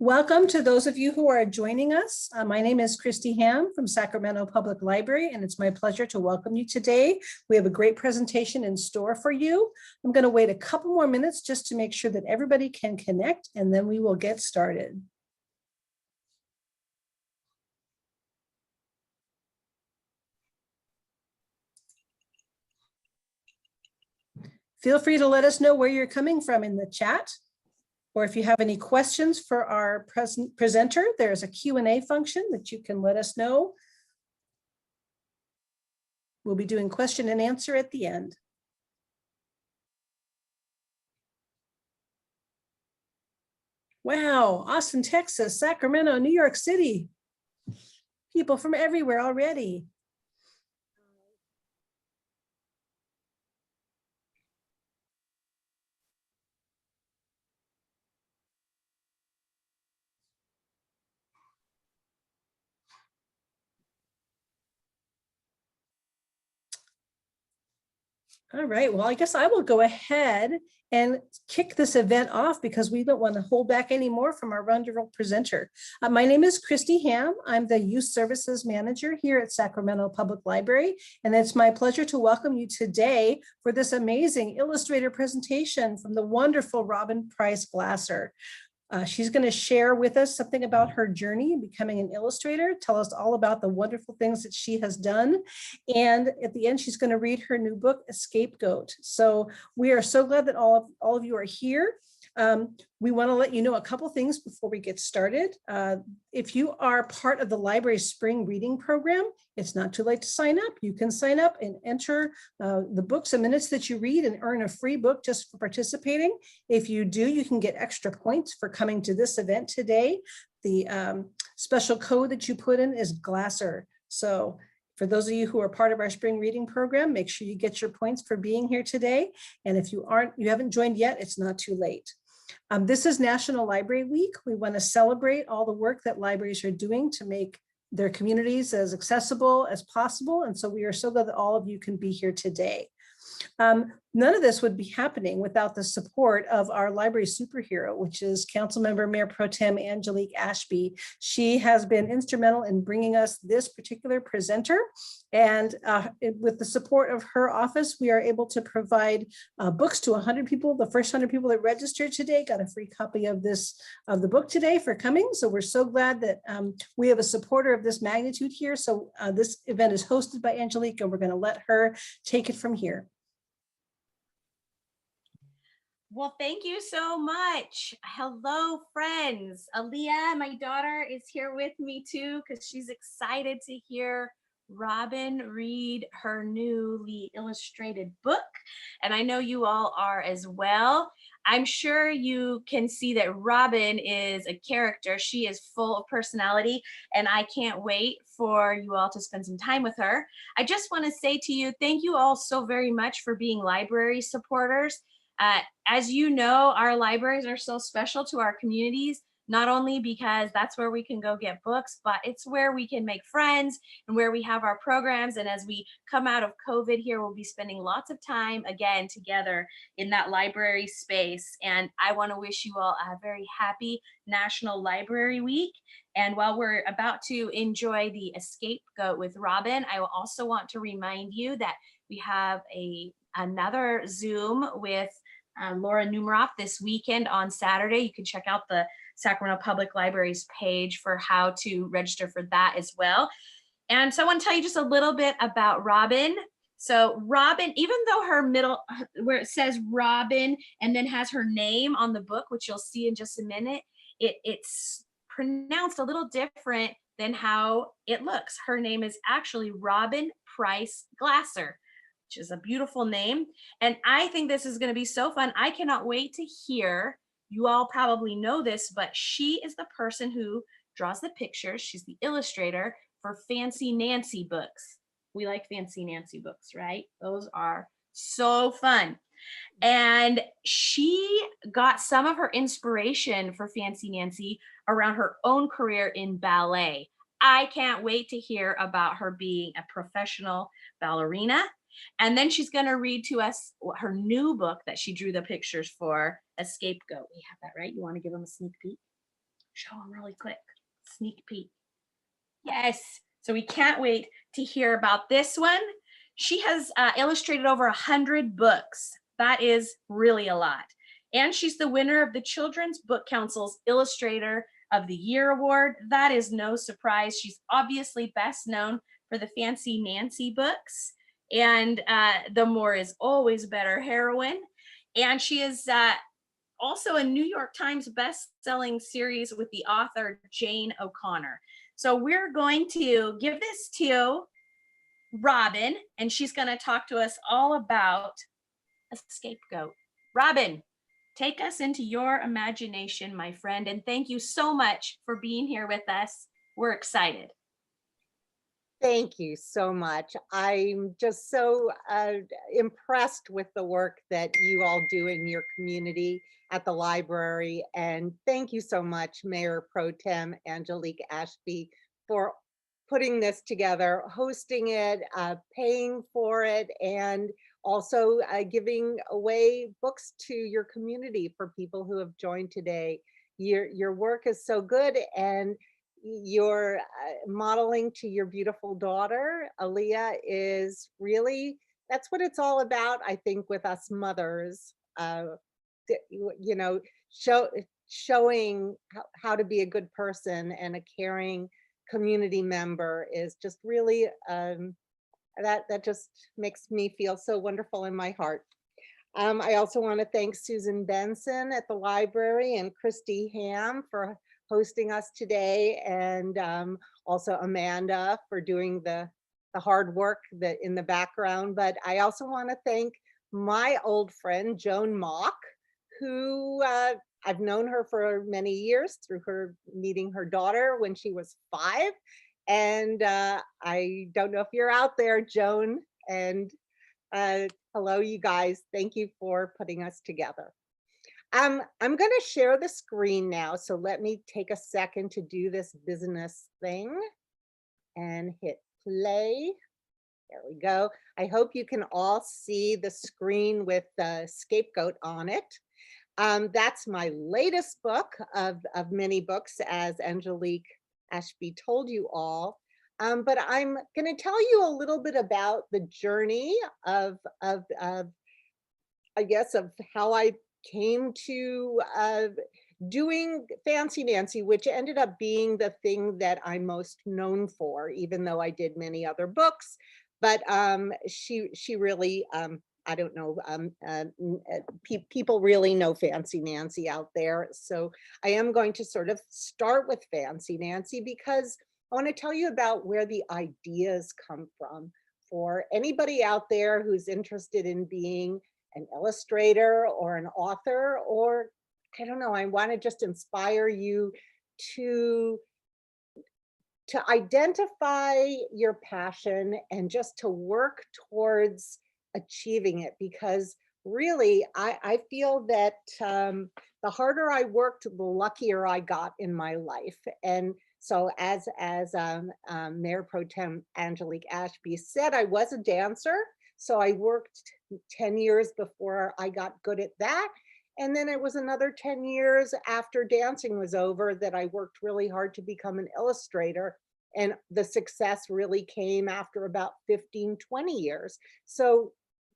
Welcome to those of you who are joining us. My name is Christy Ham from Sacramento Public Library, and it's my pleasure to welcome you today. We have a great presentation in store for you. I'm going to wait a couple more minutes just to make sure that everybody can connect, and then we will get started. Feel free to let us know where you're coming from in the chat. Or if you have any questions for our presenter, there's a Q&A function that you can let us know. We'll be doing question and answer at the end. Wow, Austin, Texas, Sacramento, New York City. People from everywhere already. All right, well, I guess I will go ahead and kick this event off because we don't want to hold back any more from our wonderful presenter. My name is Christy Ham. I'm the Youth Services Manager here at Sacramento Public Library, and it's my pleasure to welcome you today for this amazing Illustrator presentation from the wonderful Priess Glasser. She's going to share with us something about her journey in becoming an illustrator, tell us all about the wonderful things that she has done. And at the end, she's going to read her new book, Scapegoat. So we are so glad that all of you are here. We want to let you know a couple things before we get started. If you are part of the library's spring reading program, it's not too late to sign up. You can sign up and enter the books and minutes that you read and earn a free book just for participating. If you do, you can get extra points for coming to this event today. The special code that you put in is Glasser. So for those of you who are part of our spring reading program, make sure you get your points for being here today. And if you haven't joined yet, it's not too late. This is National Library Week. We want to celebrate all the work that libraries are doing to make their communities as accessible as possible. And so we are so glad that all of you can be here today. None of this would be happening without the support of our library superhero, which is Councilmember Mayor Pro Tem Angelique Ashby. She has been instrumental in bringing us this particular presenter. And with the support of her office, we are able to provide books to 100 people. The first 100 people that registered today got a free copy of the book today for coming. So we're so glad that we have a supporter of this magnitude here. So this event is hosted by Angelique, and we're going to let her take it from here. Well, thank you so much. Hello, friends. Aaliyah, my daughter, is here with me too because she's excited to hear Robin read her newly illustrated book. And I know you all are as well. I'm sure you can see that Robin is a character. She is full of personality, and I can't wait for you all to spend some time with her. I just want to say to you, thank you all so very much for being library supporters. As you know, our libraries are so special to our communities, not only because that's where we can go get books, but it's where we can make friends and where we have our programs. And as we come out of COVID here, we'll be spending lots of time again together in that library space. And I want to wish you all a very happy National Library Week. And while we're about to enjoy the Scapegoat with Robin, I will also want to remind you that we have another Zoom with Laura Numeroff this weekend on Saturday. You can check out the Sacramento Public Library's page for how to register for that as well. And so I want to tell you just a little bit about Robin. So Robin, even though where it says Robin and then has her name on the book, which you'll see in just a minute, it's pronounced a little different than how it looks. Her name is actually Robin Priess Glasser, which is a beautiful name. And I think this is going to be so fun. I cannot wait to hear. You all probably know this, but she is the person who draws the pictures. She's the illustrator for Fancy Nancy books. We like Fancy Nancy books, right? Those are so fun. And she got some of her inspiration for Fancy Nancy around her own career in ballet. I can't wait to hear about her being a professional ballerina. And then she's going to read to us her new book that she drew the pictures for, A Scapegoat. We have that, right? You want to give them a sneak peek? show them really quick. Sneak peek. Yes. So we can't wait to hear about this one. She has illustrated over 100 books. That is really a lot. And she's the winner of the Children's Book Council's Illustrator of the Year Award. That is no surprise. She's obviously best known for the Fancy Nancy books and The More Is Always Better heroine. And she is also a New York Times best-selling series with the author Jane O'Connor. So we're going to give this to Robin, and she's going to talk to us all about a scapegoat. Robin, take us into your imagination, my friend, and thank you so much for being here with us. We're excited. Thank you so much. I'm just so impressed with the work that you all do in your community at the library. And thank you so much, Mayor Pro Tem Angelique Ashby, for putting this together, hosting it, paying for it, and also giving away books to your community for people who have joined today. Your work is so good, and your modeling to your beautiful daughter, Aaliyah, is really, that's what it's all about, I think, with us mothers, you know, showing how to be a good person and a caring community member is just really, that just makes me feel so wonderful in my heart. I also want to thank Susan Benson at the library and Christy Ham for hosting us today, and also Amanda for doing the hard work in the background. But I also want to thank my old friend Joan Mock, who I've known her for many years through her meeting her daughter when she was 5. And I don't know if you're out there, Joan, and hello, you guys. Thank you for putting us together. I'm going to share the screen now, so let me take a second to do this business thing and hit play. There we go. I hope you can all see the screen with the Scapegoat on it. That's my latest book of many books, as Angelique Ashby told you all. But I'm going to tell you a little bit about the journey of I guess, of how I came to doing Fancy Nancy, which ended up being the thing that I'm most known for, even though I did many other books. But she really, I don't know, people really know Fancy Nancy out there. So I am going to sort of start with Fancy Nancy because I want to tell you about where the ideas come from for anybody out there who's interested in being an illustrator or an author, or I don't know, I want to just inspire you to identify your passion and just to work towards achieving it, because really I feel that the harder I worked, the luckier I got in my life. And so as Mayor Pro Tem Angelique Ashby said, I was a dancer. So I worked 10 years before I got good at that. And then it was another 10 years after dancing was over that I worked really hard to become an illustrator. And the success really came after about 15, 20 years. So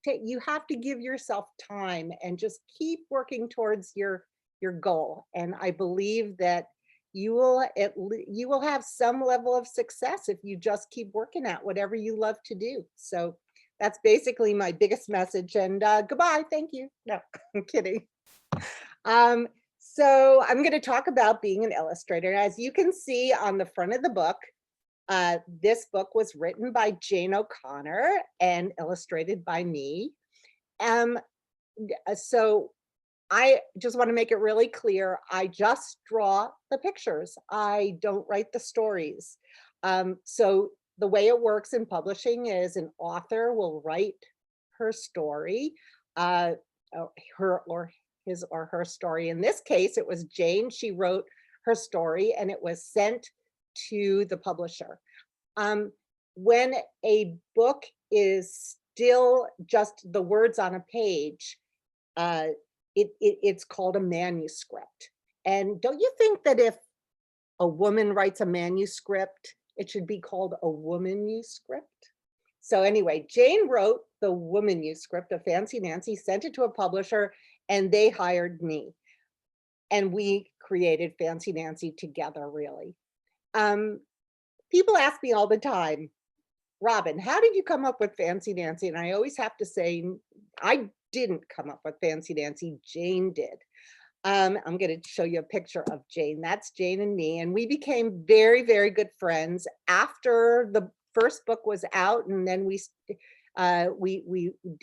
you have to give yourself time and just keep working towards your goal. And I believe that you will have some level of success if you just keep working at whatever you love to do. So that's basically my biggest message, and goodbye, thank you. No, I'm kidding. So I'm going to talk about being an illustrator. As you can see on the front of the book, this book was written by Jane O'Connor and illustrated by me. So I just want to make it really clear, I just draw the pictures. I don't write the stories. So the way it works in publishing is an author will write her story, her or his or her story. In this case, it was Jane. She wrote her story and it was sent to the publisher. When a book is still just the words on a page, it's called a manuscript. And don't you think that if a woman writes a manuscript, it should be called a woman-uscript. So anyway, Jane wrote the woman-uscript of Fancy Nancy, sent it to a publisher, and they hired me. And we created Fancy Nancy together, really. People ask me all the time, Robin, how did you come up with Fancy Nancy? And I always have to say, I didn't come up with Fancy Nancy, Jane did. I'm going to show you a picture of Jane. That's Jane and me. And we became very, very good friends after the first book was out. And then we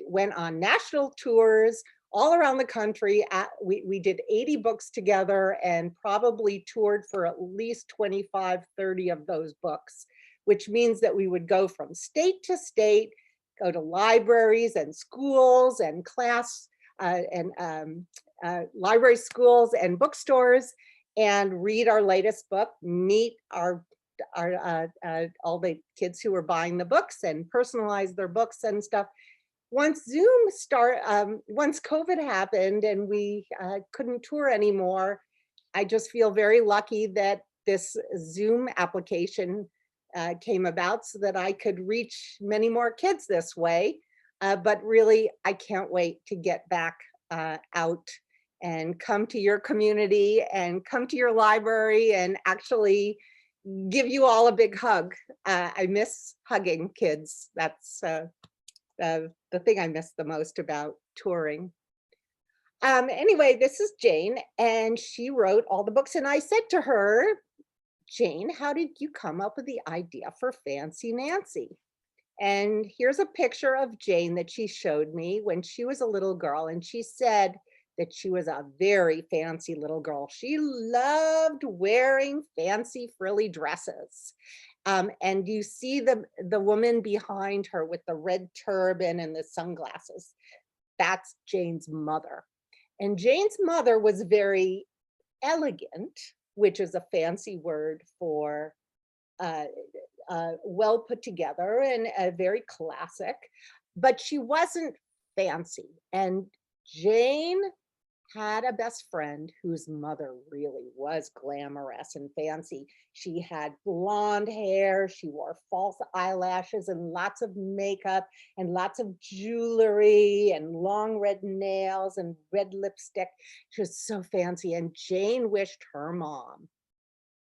went on national tours all around the country. We did 80 books together and probably toured for at least 25, 30 of those books, which means that we would go from state to state, go to libraries and schools and library schools and bookstores and read our latest book, meet all the kids who were buying the books and personalize their books and stuff. Once once COVID happened and we couldn't tour anymore, I just feel very lucky that this Zoom application came about so that I could reach many more kids this way. But really, I can't wait to get back out and come to your community and come to your library and actually give you all a big hug. I miss hugging kids. That's the thing I miss the most about touring. Anyway, this is Jane, and she wrote all the books. And I said to her, Jane, how did you come up with the idea for Fancy Nancy? And here's a picture of Jane that she showed me when she was a little girl. And she said that she was a very fancy little girl. She loved wearing fancy frilly dresses. And you see the woman behind her with the red turban and the sunglasses. That's Jane's mother. And Jane's mother was very elegant, which is a fancy word for well put together and very classic, but she wasn't fancy. And Jane had a best friend whose mother really was glamorous and fancy. She had blonde hair, she wore false eyelashes and lots of makeup and lots of jewelry and long red nails and red lipstick. She was so fancy, and Jane wished her mom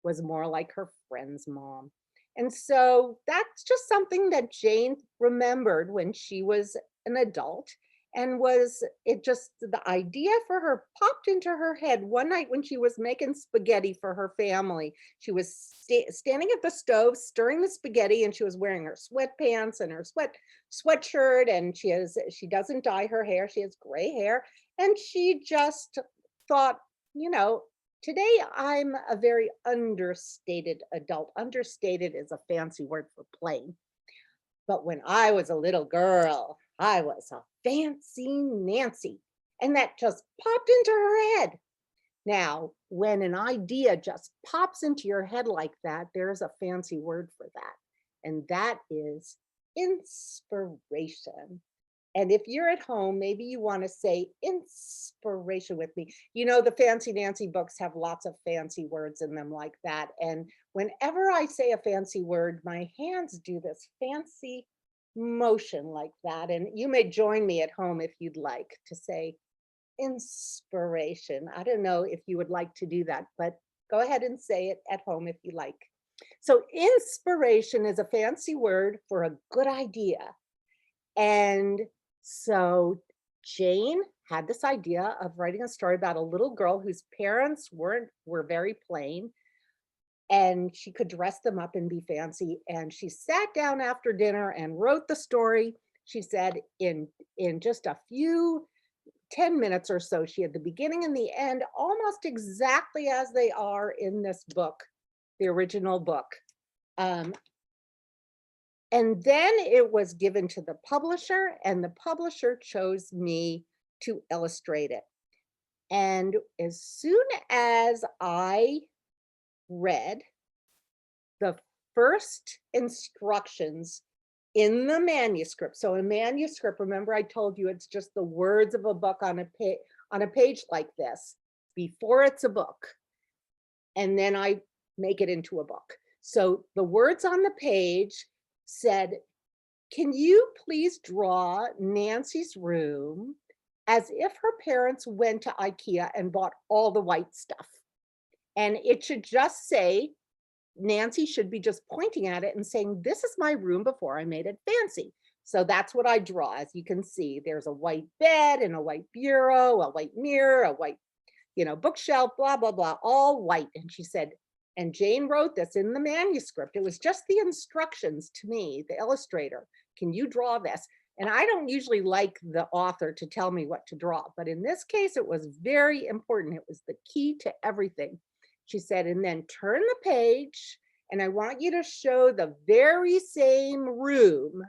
was more like her friend's mom. And so that's just something that Jane remembered when she was an adult, and the idea for her popped into her head one night when she was making spaghetti for her family. She was standing at the stove stirring the spaghetti, and she was wearing her sweatpants and her sweatshirt, and she doesn't dye her hair, she has gray hair, and she just thought, today I'm a very understated adult. Understated is a fancy word for plain. But when I was a little girl, I was a Fancy Nancy. And that just popped into her head. Now, when an idea just pops into your head like that, there's a fancy word for that. And that is inspiration. And if you're at home, maybe you want to say inspiration with me. The Fancy Nancy books have lots of fancy words in them like that. And whenever I say a fancy word, my hands do this fancy motion like that. And you may join me at home if you'd like to say inspiration. I don't know if you would like to do that, but go ahead and say it at home if you like. So inspiration is a fancy word for a good idea. And so Jane had this idea of writing a story about a little girl whose parents were very plain, and she could dress them up and be fancy. And she sat down after dinner and wrote the story. She said in just a few 10 minutes or so, she had the beginning and the end almost exactly as they are in this book, the original book. And then it was given to the publisher, and the publisher chose me to illustrate it. And as soon as I read the first instructions in the manuscript, so a manuscript, remember I told you it's just the words of a book on a page like this before it's a book. And then I make it into a book. So the words on the page said, can you please draw Nancy's room as if her parents went to IKEA and bought all the white stuff? And it should just say, Nancy should be just pointing at it and saying, this is my room before I made it fancy. So that's what I draw. As you can see, there's a white bed and a white bureau, a white mirror, a white, bookshelf, blah, blah, blah, all white. And she said, and Jane wrote this in the manuscript. It was just the instructions to me, the illustrator. Can you draw this? And I don't usually like the author to tell me what to draw, but in this case, it was very important. It was the key to everything. She said, and then turn the page, and I want you to show the very same room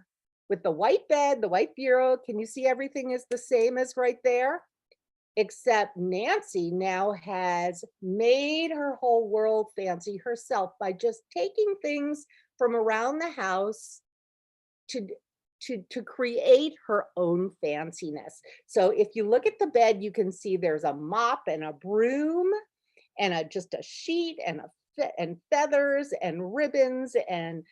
with the white bed, the white bureau. Can you see everything is the same as right there? Except Nancy now has made her whole world fancy herself by just taking things from around the house to create her own fanciness. So if you look at the bed, you can see there's a mop and a broom and just a sheet and feathers and ribbons and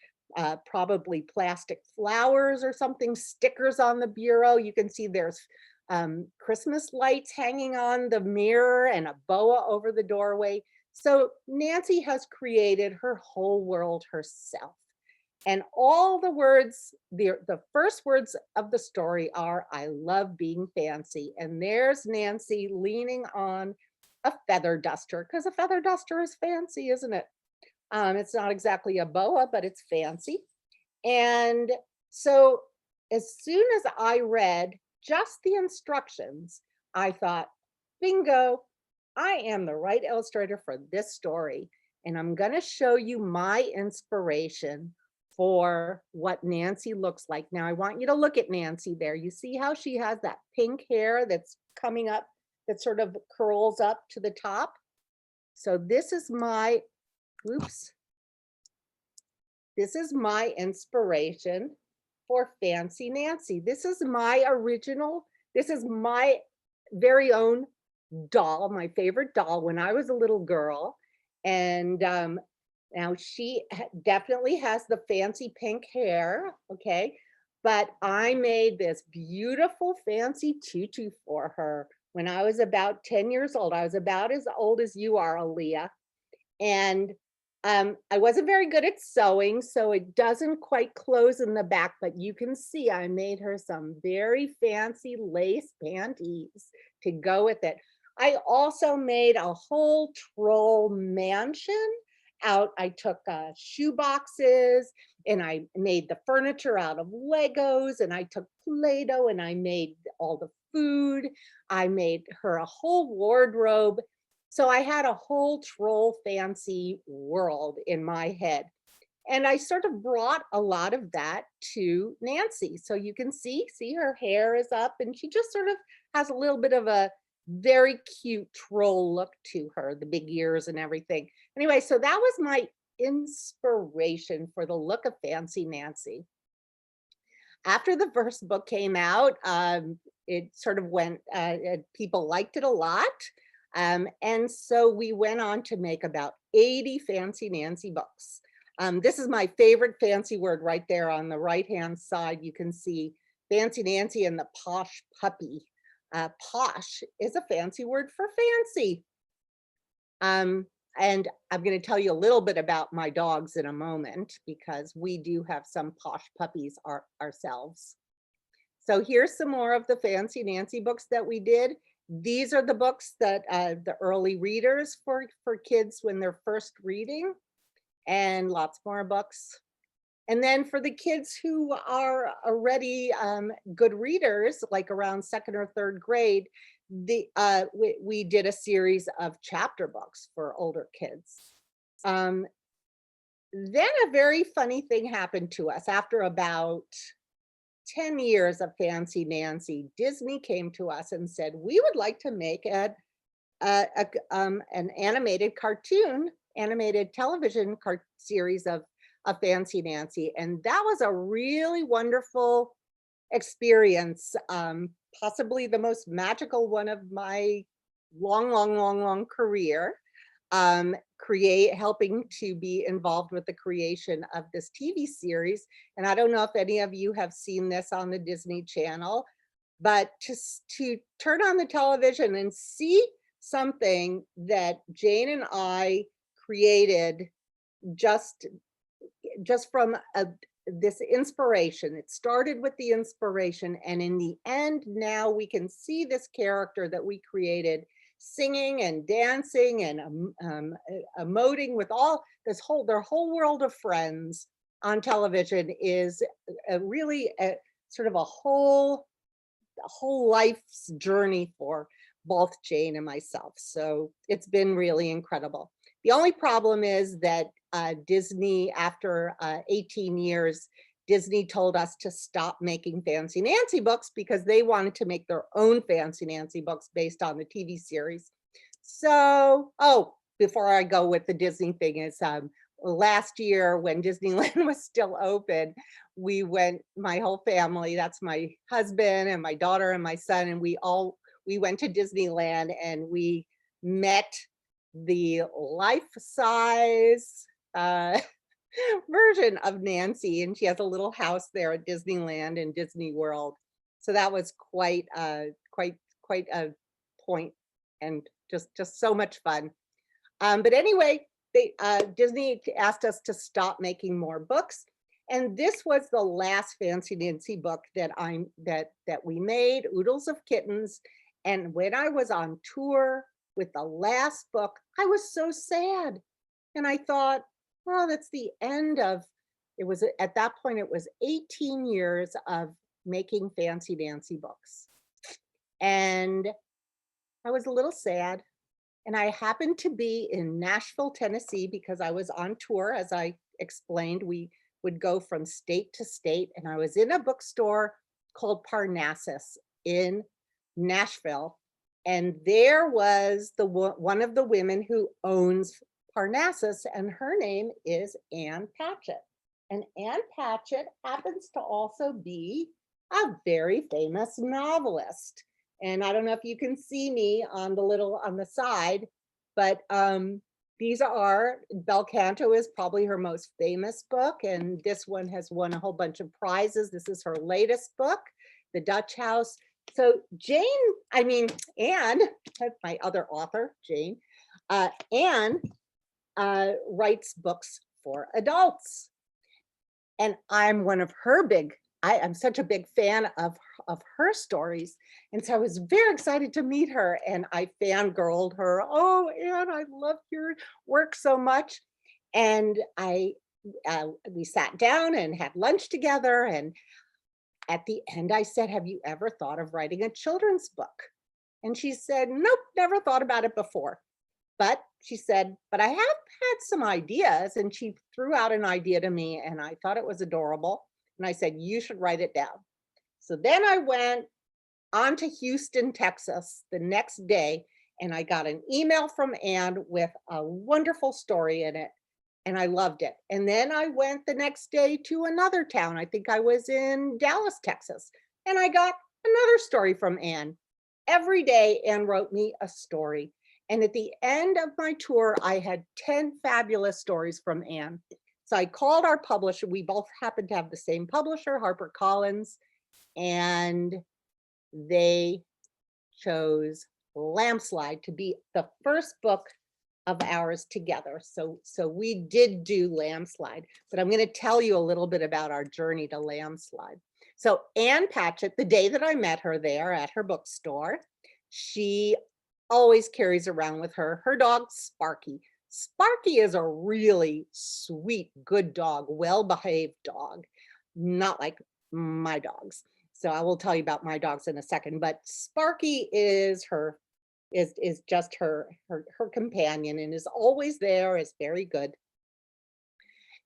probably plastic flowers or something, stickers on the bureau. You can see there's Christmas lights hanging on the mirror and a boa over the doorway. So Nancy has created her whole world herself. And all the words, the first words of the story are, I love being fancy. And there's Nancy leaning on a feather duster, because a feather duster is fancy, isn't it? It's not exactly a boa, but it's fancy. And so as soon as I read just the instructions, I thought, bingo, I am the right illustrator for this story. And I'm going to show you my inspiration for what Nancy looks like. Now, I want you to look at Nancy there. You see how she has that pink hair that's coming up, that sort of curls up to the top? So this is my, this is my inspiration for Fancy Nancy. This is my original, this is my very own doll, my favorite doll when I was a little girl. And now she definitely has the fancy pink hair, okay? But I made this beautiful fancy tutu for her when I was about 10 years old. I was about as old as you are, Aaliyah. And I wasn't very good at sewing, so it doesn't quite close in the back, but you can see I made her some very fancy lace panties to go with it. I also made a whole troll mansion out. I took shoe boxes and I made the furniture out of Legos, and I took Play-Doh and I made all the food. I made her a whole wardrobe. So I had a whole troll fancy world in my head. And I sort of brought a lot of that to Nancy. So you can see her hair is up, and she just sort of has a little bit of a very cute troll look to her, the big ears and everything. Anyway, so that was my inspiration for the look of Fancy Nancy. After the first book came out, it sort of went, people liked it a lot. And so we went on to make about 80 Fancy Nancy books. This is my favorite fancy word right there on the right-hand side. You can see Fancy Nancy and the Posh Puppy. Posh is a fancy word for fancy. And I'm going to tell you a little bit about my dogs in a moment, because we do have some posh puppies ourselves. So here's some more of the Fancy Nancy books that we did. These are the books that the early readers for kids when they're first reading, and lots more books. And then for the kids who are already good readers, like around 2nd or 3rd grade, we did a series of chapter books for older kids. Then a very funny thing happened to us. After about 10 years of Fancy Nancy, Disney came to us and said, we would like to make an animated television series of Fancy Nancy. And that was a really wonderful experience, possibly the most magical one of my long career. helping to be involved with the creation of this TV series. And I don't know if any of you have seen this on the Disney Channel, but to turn on the television and see something that Jane and I created just from this inspiration. It started with the inspiration, and in the end, now we can see this character that we created singing and dancing and emoting with all this their whole world of friends on television is really sort of a whole life's journey for both Jane and myself. So it's been really incredible. The only problem is that Disney, after 18 years, Disney told us to stop making Fancy Nancy books because they wanted to make their own Fancy Nancy books based on the TV series. So, before I go with the Disney thing is, last year when Disneyland was still open, we went, my whole family, that's my husband and my daughter and my son, and we went to Disneyland and we met the life-size version of Nancy, and she has a little house there at Disneyland and Disney World. So that was quite a point, and just so much fun. But anyway, Disney asked us to stop making more books, and this was the last Fancy Nancy book that we made, Oodles of Kittens. And when I was on tour with the last book, I was so sad, and I thought, well, that's the end of, it was at that point, it was 18 years of making Fancy Nancy books. And I was a little sad. And I happened to be in Nashville, Tennessee, because I was on tour. As I explained, we would go from state to state. And I was in a bookstore called Parnassus in Nashville. And there was one of the women who owns Parnassus, and her name is Ann Patchett. And Ann Patchett happens to also be a very famous novelist. And I don't know if you can see me on the side, but these are, Bel Canto is probably her most famous book, and this one has won a whole bunch of prizes. This is her latest book, The Dutch House. So Ann, that's my other author, Jane. Ann writes books for adults. And I'm one of her I'm such a big fan of her stories. And so I was very excited to meet her, and I fangirled her. Oh, Ann, I love your work so much. And we sat down and had lunch together. And at the end, I said, have you ever thought of writing a children's book? And she said, nope, never thought about it before. But she said, but I have had some ideas. And she threw out an idea to me, and I thought it was adorable. And I said, you should write it down. So then I went on to Houston, Texas the next day, and I got an email from Ann with a wonderful story in it, and I loved it. And then I went the next day to another town. I think I was in Dallas, Texas, and I got another story from Ann. Every day, Ann wrote me a story. And at the end of my tour, I had 10 fabulous stories from Ann. So I called our publisher. We both happened to have the same publisher, HarperCollins, and they chose Lambslide to be the first book of ours together. So we did do Lambslide, but I'm going to tell you a little bit about our journey to Lambslide. So Ann Patchett, the day that I met her there at her bookstore, she always carries around with her dog, Sparky. Sparky is a really sweet, good dog, well-behaved dog, not like my dogs. So I will tell you about my dogs in a second, but Sparky is just her companion, and is always there, is very good.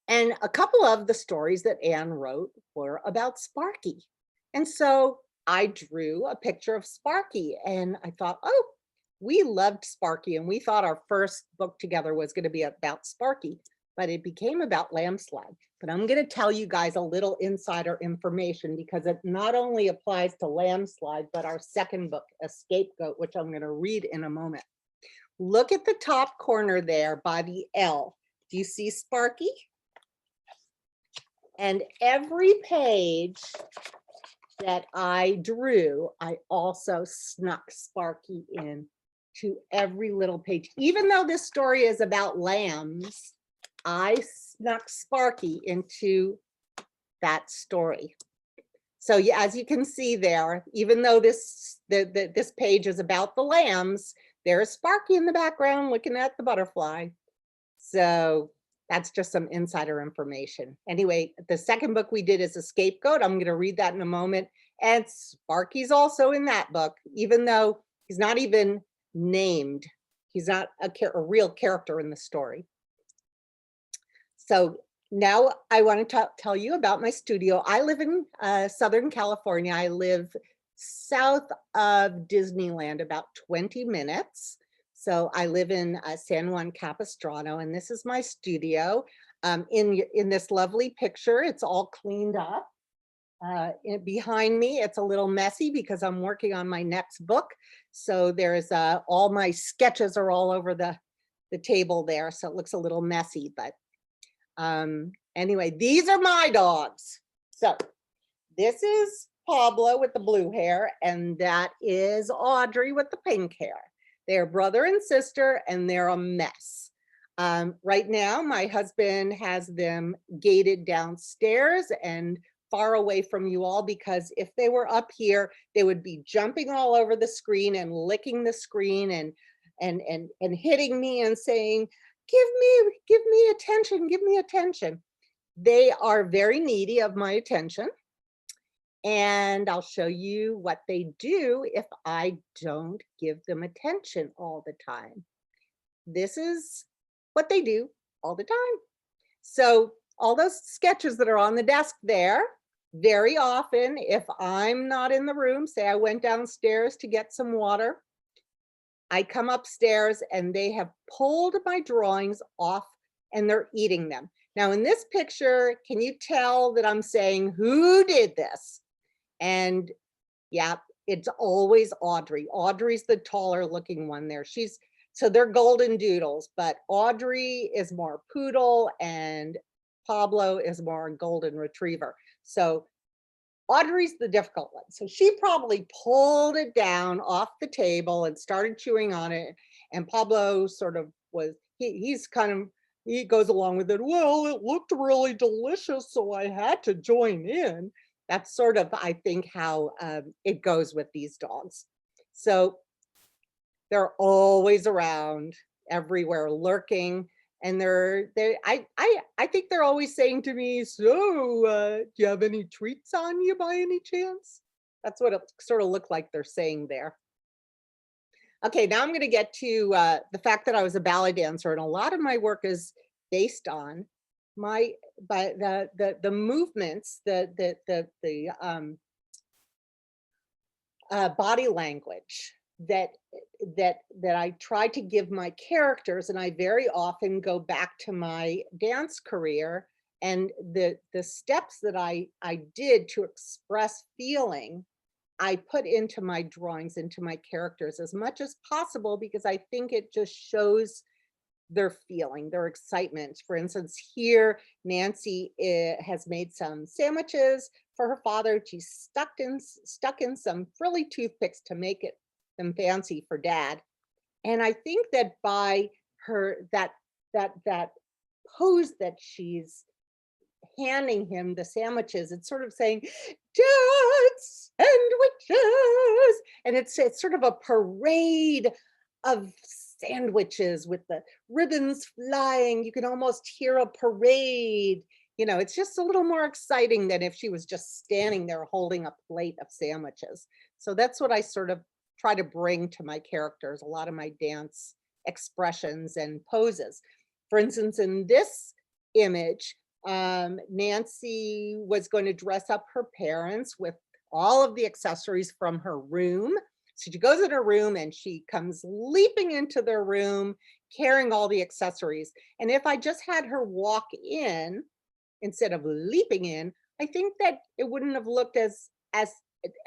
And a couple of the stories that Ann wrote were about Sparky. And so I drew a picture of Sparky, and I thought, oh, we loved Sparky, and we thought our first book together was going to be about Sparky, but it became about Lambslide. But I'm going to tell you guys a little insider information, because it not only applies to Lambslide, but our second book, A Scapegoat, which I'm going to read in a moment. look at the top corner there by the L. Do you see Sparky? And every page that I drew, I also snuck Sparky in to every little page. Even though this story is about lambs, I snuck Sparky into that story. So yeah, as you can see there, even though this page is about the lambs, there's Sparky in the background looking at the butterfly. So that's just some insider information. Anyway, the second book we did is a Scapegoat. I'm going to read that in a moment. And Sparky's also in that book, even though he's not even named. He's not a real character in the story. So now I want to tell you about my studio. I live in Southern California. I live south of Disneyland, about 20 minutes. So I live in San Juan Capistrano, and this is my studio. In this lovely picture, it's all cleaned up. Behind me, it's a little messy because I'm working on my next book. So there's all my sketches are all over the table there. So it looks a little messy, but anyway, these are my dogs. So this is Pablo with the blue hair, and that is Audrey with the pink hair. They're brother and sister, and they're a mess. Right now, my husband has them gated downstairs and far away from you all, because if they were up here, they would be jumping all over the screen and licking the screen and hitting me and saying, give me attention, give me attention. They are very needy of my attention. And I'll show you what they do if I don't give them attention all the time. This is what they do all the time. So all those sketches that are on the desk there, very often, if I'm not in the room, say I went downstairs to get some water, I come upstairs and they have pulled my drawings off and they're eating them. Now in this picture, can you tell that I'm saying, who did this? And yeah, it's always Audrey. Audrey's the taller looking one there. So they're golden doodles, but Audrey is more poodle and Pablo is more golden retriever. So Audrey's the difficult one. So she probably pulled it down off the table and started chewing on it. And Pablo sort of was, he goes along with it. Well, it looked really delicious, so I had to join in. That's sort of, I think, how it goes with these dogs. So they're always around, everywhere, lurking. And I think they're always saying to me, so do you have any treats on you by any chance? That's what it sort of looked like they're saying there. Okay, now I'm going to get to the fact that I was a ballet dancer, and a lot of my work is based on the movements, the body language that I try to give my characters. And I very often go back to my dance career and the steps that I did to express feeling, I put into my drawings, into my characters as much as possible, because I think it just shows their feeling, their excitement. For instance, here, Nancy has made some sandwiches for her father. She's stuck in some frilly toothpicks to make them fancy for Dad. And I think that by her, that pose that she's handing him the sandwiches, it's sort of saying, Dad, sandwiches. And it's sort of a parade of sandwiches with the ribbons flying. You can almost hear a parade. You know, it's just a little more exciting than if she was just standing there holding a plate of sandwiches. So that's what I sort of try to bring to my characters, a lot of my dance expressions and poses. For instance, in this image, Nancy was going to dress up her parents with all of the accessories from her room. So she goes in her room and she comes leaping into their room, carrying all the accessories. And if I just had her walk in instead of leaping in, I think that it wouldn't have looked as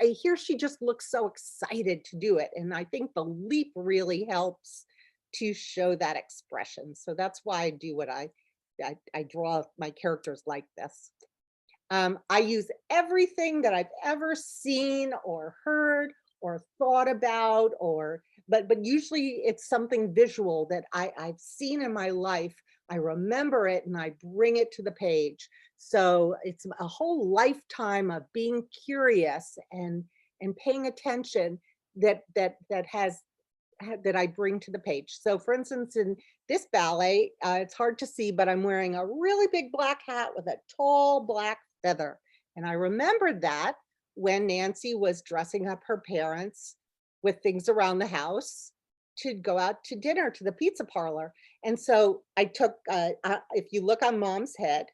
here she just looks so excited to do it. And I think the leap really helps to show that expression. So that's why I do what I draw my characters like this. I use everything that I've ever seen or heard or thought about, but usually it's something visual that I've seen in my life. I remember it and I bring it to the page. So it's a whole lifetime of being curious and paying attention that I bring to the page. So for instance, in this ballet, it's hard to see, but I'm wearing a really big black hat with a tall black feather. And I remembered that when Nancy was dressing up her parents with things around the house to go out to dinner to the pizza parlor. And so I took, if you look on Mom's head,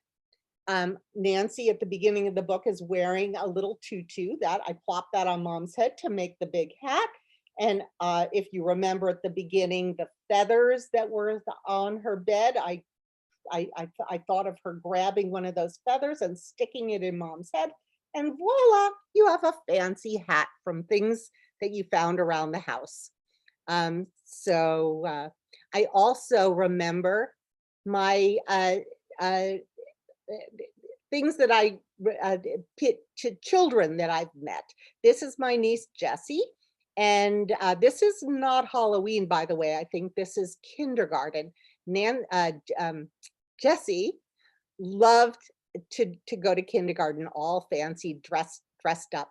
Nancy at the beginning of the book is wearing a little tutu that I plopped that on Mom's head to make the big hat. And if you remember at the beginning, the feathers that were on her bed, I thought of her grabbing one of those feathers and sticking it in Mom's head. And voila, you have a fancy hat from things that you found around the house. So I also remember my things that I to children that I've met. This is my niece, Jessie. And this is not Halloween, by the way. I think this is kindergarten. Jessie loved to go to kindergarten, all fancy, dressed up.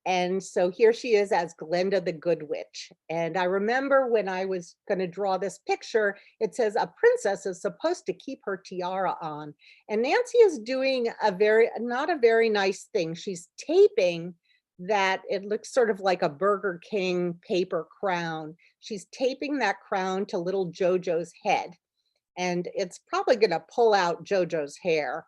And so here she is as Glenda the Good Witch. And I remember when I was going to draw this picture, it says a princess is supposed to keep her tiara on. And Nancy is doing not a very nice thing. She's taping that, it looks sort of like a Burger King paper crown. She's taping that crown to little Jojo's head. And it's probably going to pull out Jojo's hair.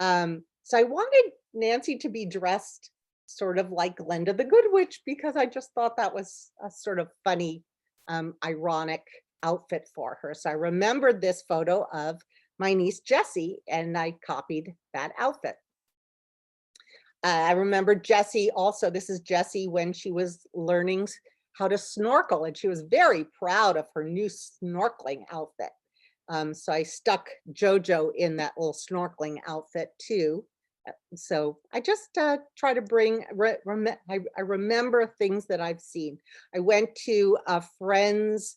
So I wanted Nancy to be dressed sort of like Glenda the Good Witch, because I just thought that was a sort of funny, ironic outfit for her. So I remembered this photo of my niece Jessie and I copied that outfit. I remember Jessie also, this is Jessie when she was learning how to snorkel, and she was very proud of her new snorkeling outfit. So I stuck Jojo in that little snorkeling outfit too. So I just try to bring, I remember things that I've seen. I went to a friend's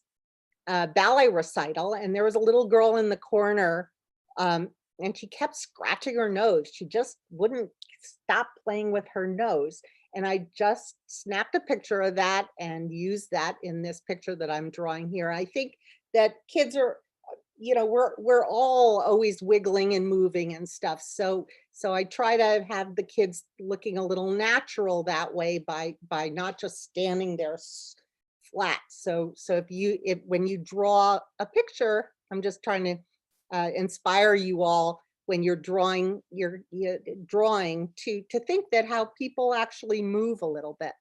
ballet recital, and there was a little girl in the corner, and she kept scratching her nose. She just wouldn't stop playing with her nose. And I just snapped a picture of that and used that in this picture that I'm drawing here. I think that kids are, you know, we're all always wiggling and moving and stuff. So I try to have the kids looking a little natural that way by not just standing there flat. So when you draw a picture, I'm just trying to inspire you all when you're drawing, you're drawing to think that how people actually move a little bit.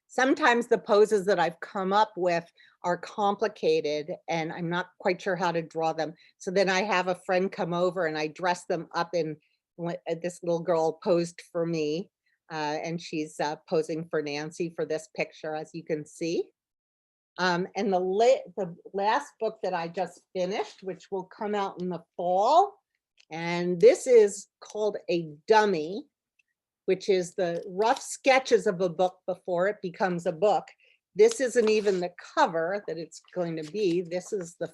Sometimes the poses that I've come up with are complicated and I'm not quite sure how to draw them. So then I have a friend come over and I dress them up in this little girl posed for me. And she's posing for Nancy for this picture, as you can see. And the last book that I just finished, which will come out in the fall. And this is called A Dummy, which is the rough sketches of a book before it becomes a book. This isn't even the cover that it's going to be. This is the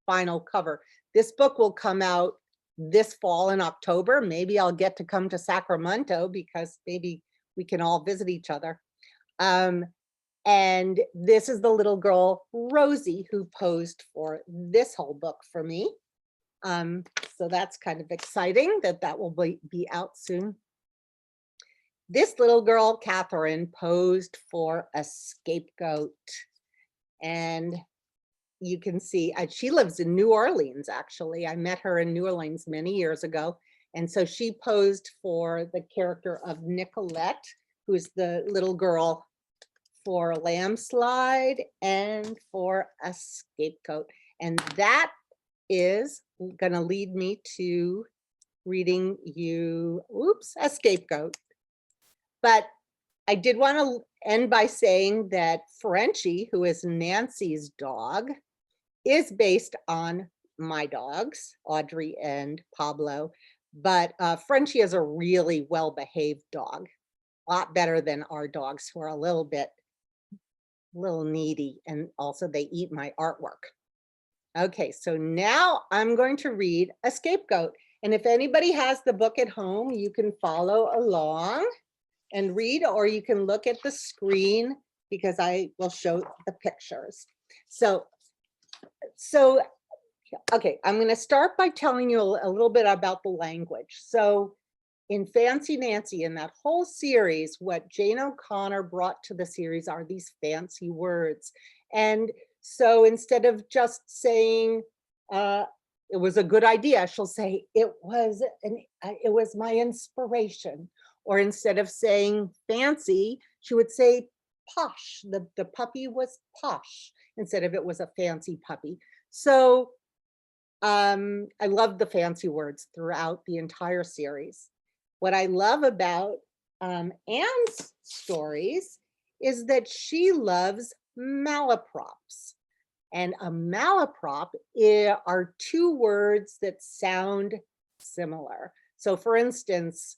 final cover. This book will come out this fall in October. Maybe I'll get to come to Sacramento because maybe we can all visit each other. And this is the little girl, Rosie, who posed for this whole book for me. So that's kind of exciting that will be out soon. This little girl, Catherine, posed for a scapegoat. And you can see, she lives in New Orleans, actually. I met her in New Orleans many years ago. And so she posed for the character of Nicolette, who's the little girl for Lambslide and for a scapegoat. And that is going to lead me to reading you, a scapegoat. But I did want to end by saying that Frenchie, who is Nancy's dog, is based on my dogs, Audrey and Pablo. But Frenchie is a really well-behaved dog, a lot better than our dogs, who are a little needy, and also they eat my artwork. Okay, so now I'm going to read A Scapegoat. And if anybody has the book at home, you can follow along and read, or you can look at the screen because I will show the pictures. So okay, I'm going to start by telling you a little bit about the language. So in Fancy Nancy, in that whole series, what Jane O'Connor brought to the series are these fancy words. And so instead of just saying, it was a good idea, she'll say, it was my inspiration. Or instead of saying fancy, she would say posh. The puppy was posh instead of it was a fancy puppy. So I love the fancy words throughout the entire series. What I love about Anne's stories is that she loves malaprops. And a malaprop are two words that sound similar. So for instance,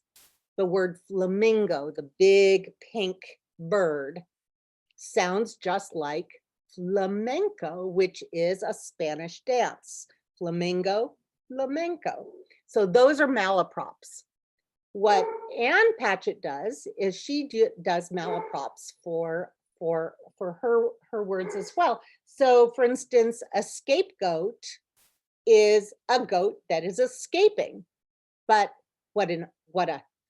the word flamingo, the big pink bird, sounds just like flamenco, which is a Spanish dance. Flamingo, flamenco. So those are malaprops. What Ann Patchett does is she does malaprops for her words as well. So for instance, a scapegoat is a goat that is escaping. But what a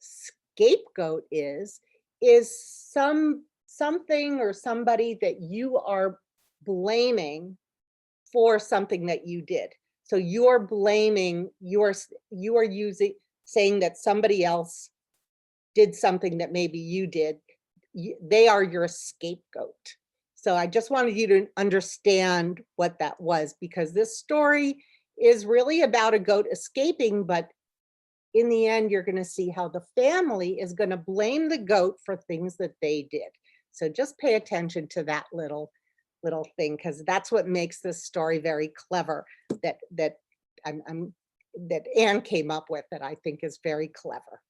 scapegoat is something or somebody that you are blaming for something that you did. So you're blaming, you are saying that somebody else did something that maybe you did. They are your scapegoat. So I just wanted you to understand what that was, because this story is really about a goat escaping, but in the end, you're going to see how the family is going to blame the goat for things that they did. So just pay attention to that little thing, because that's what makes this story very clever, that Anne came up with, that I think is very clever.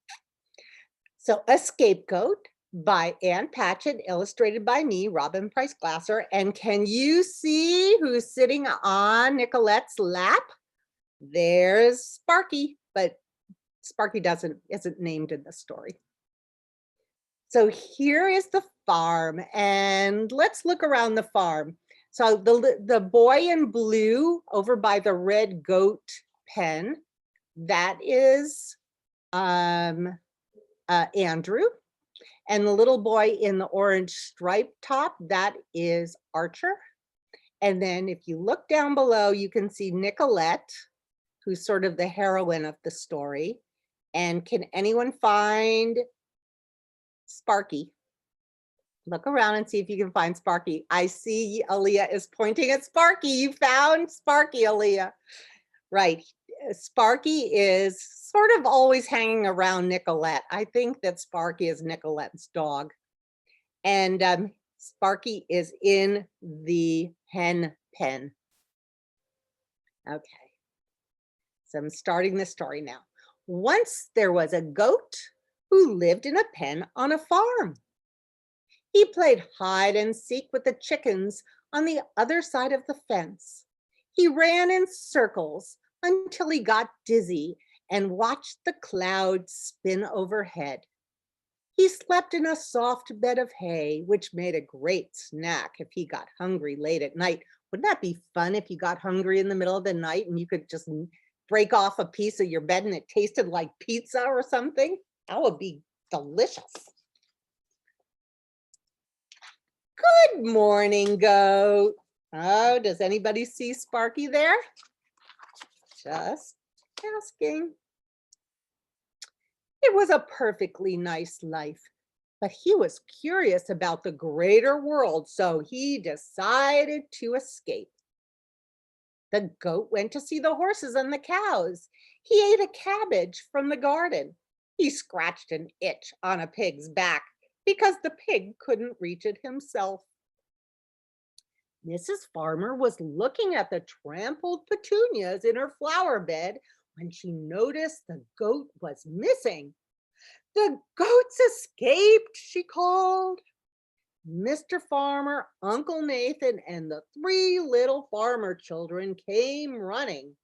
So A Scapegoat by Ann Patchett, illustrated by me, Robin Priess Glasser. And can you see who's sitting on Nicolette's lap? There's Sparky, but Sparky isn't named in the story. So here is the farm, and let's look around the farm. So the boy in blue over by the red goat pen, that is Andrew. And the little boy in the orange striped top, that is Archer. And then if you look down below, you can see Nicolette, who's sort of the heroine of the story. And can anyone find Sparky? Look around and see if you can find Sparky. I see Aaliyah is pointing at Sparky. You found Sparky, Aaliyah. Right. Sparky is sort of always hanging around Nicolette. I think that Sparky is Nicolette's dog. And Sparky is in the hen pen. Okay. So I'm starting the story now. Once there was a goat who lived in a pen on a farm. He played hide and seek with the chickens on the other side of the fence. He ran in circles until he got dizzy and watched the clouds spin overhead. He slept in a soft bed of hay, which made a great snack if he got hungry late at night. Wouldn't that be fun if you got hungry in the middle of the night and you could just break off a piece of your bed and it tasted like pizza or something? That would be delicious. Good morning, goat. Oh, does anybody see Sparky there? Just asking. It was a perfectly nice life, but he was curious about the greater world, so he decided to escape. The goat went to see the horses and the cows. He ate a cabbage from the garden. He scratched an itch on a pig's back because the pig couldn't reach it himself. Mrs. Farmer was looking at the trampled petunias in her flower bed when she noticed the goat was missing. "The goat's escaped," she called. Mr. Farmer, Uncle Nathan, and the three little farmer children came running.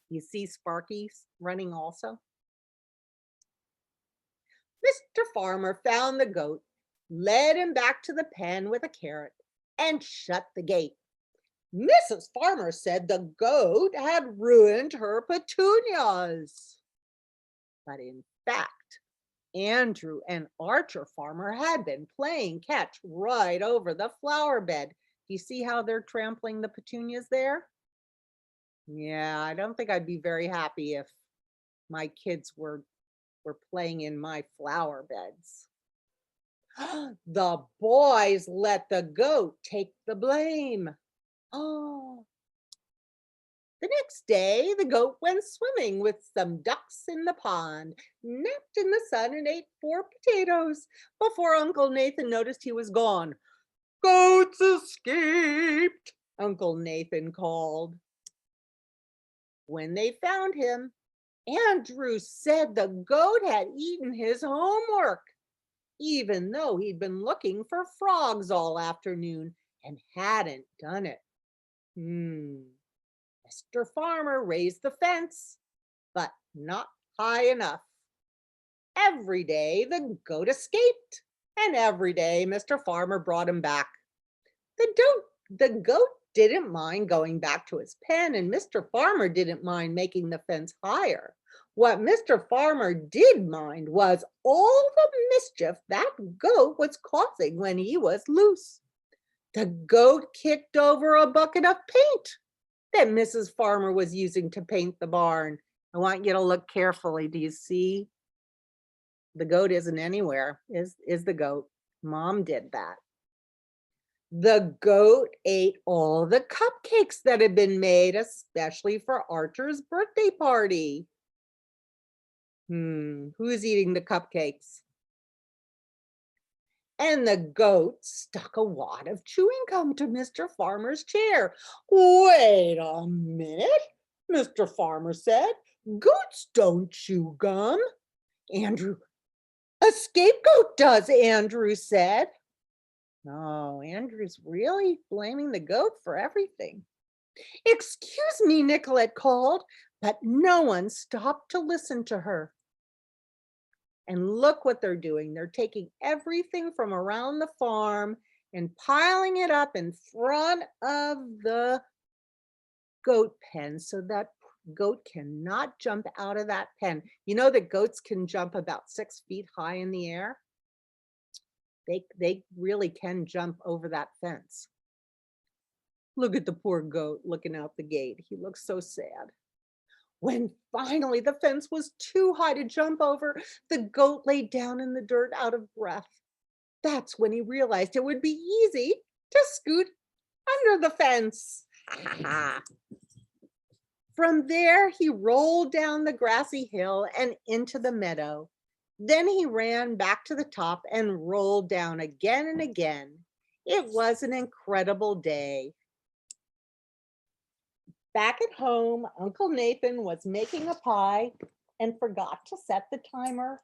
You see Sparky running also? Mr. Farmer found the goat, led him back to the pen with a carrot, and shut the gate. Mrs. Farmer said the goat had ruined her petunias. But in fact, Andrew and Archer Farmer had been playing catch right over the flower bed. Do you see how they're trampling the petunias there? Yeah, I don't think I'd be very happy if my kids were playing in my flower beds. The boys let the goat take the blame. Oh. The next day, the goat went swimming with some ducks in the pond, napped in the sun, and ate 4 potatoes before Uncle Nathan noticed he was gone. "Goat's escaped," Uncle Nathan called. When they found him, Andrew said the goat had eaten his homework, even though he'd been looking for frogs all afternoon and hadn't done it. Mr. Farmer raised the fence, but not high enough. Every day the goat escaped, and every day Mr. Farmer brought him back. The goat didn't mind going back to his pen, and Mr. Farmer didn't mind making the fence higher. What Mr. Farmer did mind was all the mischief that goat was causing when he was loose. The goat kicked over a bucket of paint that Mrs. Farmer was using to paint the barn. I want you to look carefully. Do you see? The goat isn't anywhere. Is the goat? Mom did that. The goat ate all the cupcakes that had been made, especially for Archer's birthday party. Who's eating the cupcakes? And the goat stuck a wad of chewing gum to Mr. Farmer's chair. "Wait a minute," Mr. Farmer said. "Goats don't chew gum." "A scapegoat does," Andrew said. Oh, Andrew's really blaming the goat for everything. "Excuse me," Nicolette called, but no one stopped to listen to her. And look what they're doing. They're taking everything from around the farm and piling it up in front of the goat pen so that goat cannot jump out of that pen. You know that goats can jump about 6 feet high in the air? They really can jump over that fence. Look at the poor goat looking out the gate. He looks so sad. When finally the fence was too high to jump over, the goat lay down in the dirt out of breath. That's when he realized it would be easy to scoot under the fence. From there, he rolled down the grassy hill and into the meadow. Then he ran back to the top and rolled down again and again. It was an incredible day. Back at home, Uncle Nathan was making a pie and forgot to set the timer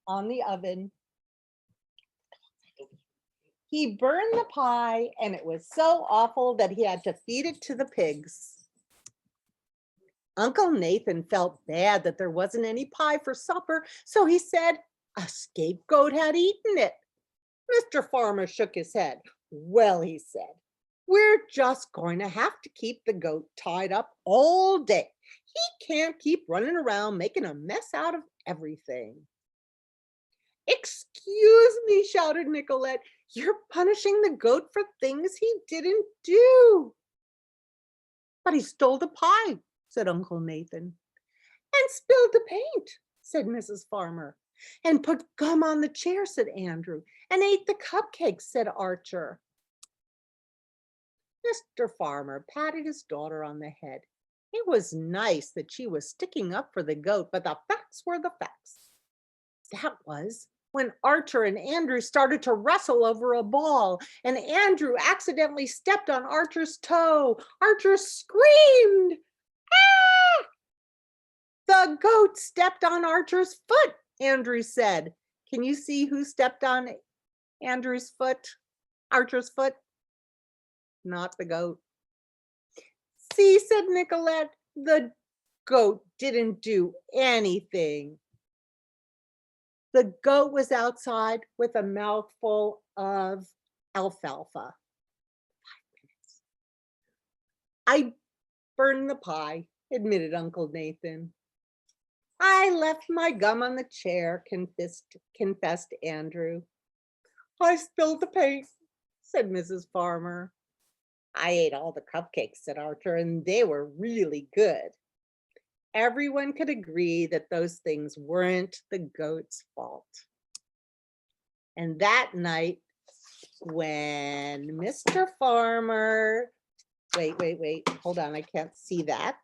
on the oven. He burned the pie, and it was so awful that he had to feed it to the pigs. Uncle Nathan felt bad that there wasn't any pie for supper, so he said a scapegoat had eaten it. Mr. Farmer shook his head. "Well," he said, "we're just going to have to keep the goat tied up all day. He can't keep running around making a mess out of everything." "Excuse me," shouted Nicolette. "You're punishing the goat for things he didn't do." "But he stole the pie," said Uncle Nathan. "And spilled the paint," said Mrs. Farmer. "And put gum on the chair," said Andrew. "And ate the cupcakes," said Archer. Mr. Farmer patted his daughter on the head. It was nice that she was sticking up for the goat, but the facts were the facts. That was when Archer and Andrew started to wrestle over a ball, and Andrew accidentally stepped on Archer's toe. Archer screamed, "Ah!" "The goat stepped on Archer's foot," Andrew said. Can you see who stepped on Andrew's foot? Archer's foot? Not the goat. "See," said Nicolette, "the goat didn't do anything." The goat was outside with a mouthful of alfalfa. 5 minutes. "I burned the pie," admitted Uncle Nathan. "I left my gum on the chair," confessed Andrew. "I spilled the paint," said Mrs. Farmer. "I ate all the cupcakes," said Archer, "and they were really good." Everyone could agree that those things weren't the goat's fault. And that night, when Mr. Farmer, wait, hold on, I can't see that.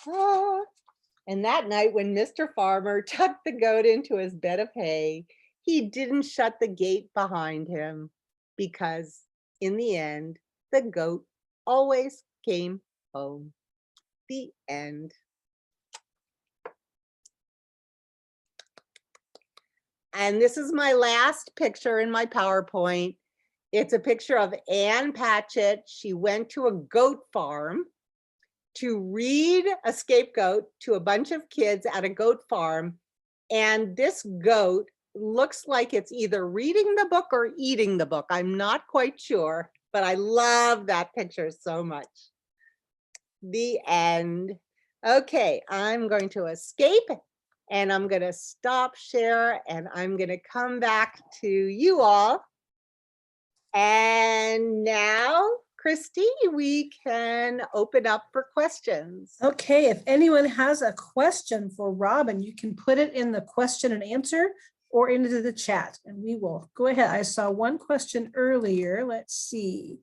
And that night when Mr. Farmer tucked the goat into his bed of hay, he didn't shut the gate behind him because in the end, the goat always came home. The end. And this is my last picture in my PowerPoint. It's a picture of Ann Patchett. She went to a goat farm to read a Scapegoat to a bunch of kids at a goat farm. And this goat looks like it's either reading the book or eating the book. I'm not quite sure, but I love that picture so much. The end. Okay, I'm going to escape and I'm going to stop share and I'm going to come back to you all. And now, Christy, we can open up for questions. Okay, if anyone has a question for Robin, you can put it in the question and answer or into the chat and we will go ahead. I saw one question earlier. Let's see.